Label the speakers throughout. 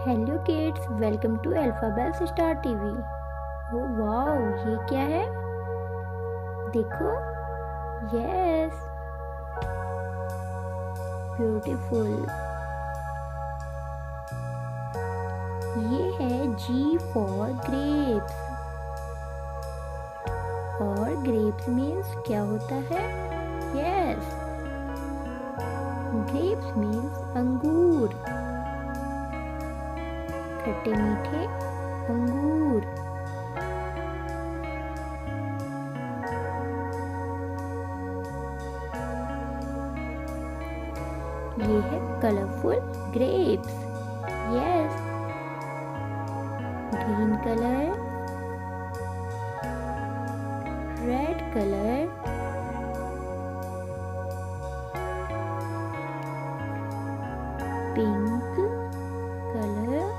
Speaker 1: Hello kids, welcome to alphabets star TV. Oh wow, ये क्या है? देखो, यस, ब्यूटीफुल। ये है जी फॉर ग्रेप्स। और ग्रेप्स मीन्स क्या होता है? यस, ग्रेप्स मीन्स अंगूर, खट्टे मीठे अंगूर। ये है colourful grapes. Yes, green colour, red colour, pink colour,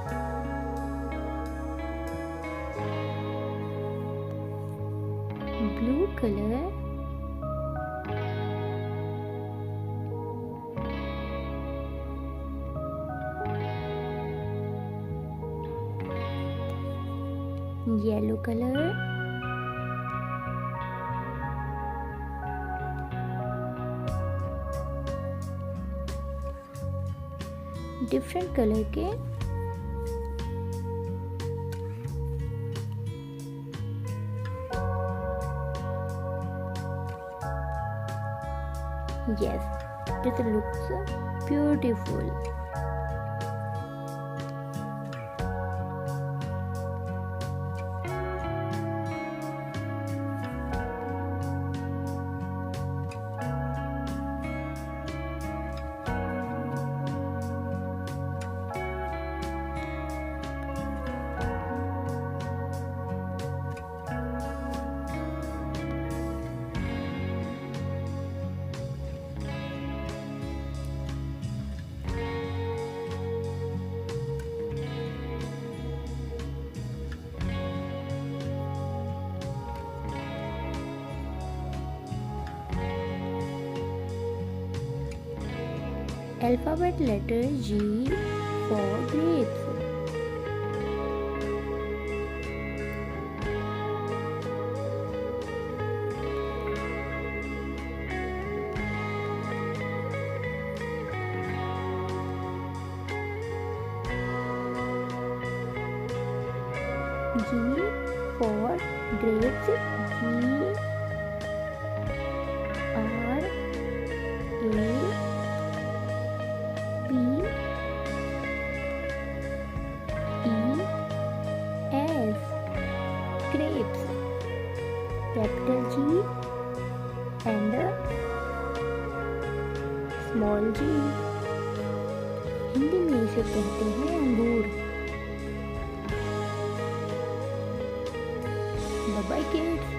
Speaker 1: blue colour, yellow colour, different colour के yes, it looks beautiful. Alphabet letter G for grapes. G for grapes. G R A P E S, grapes. Capital G and small g. Hindi में इसे कहते हैं अंगूर। Bye bye kids.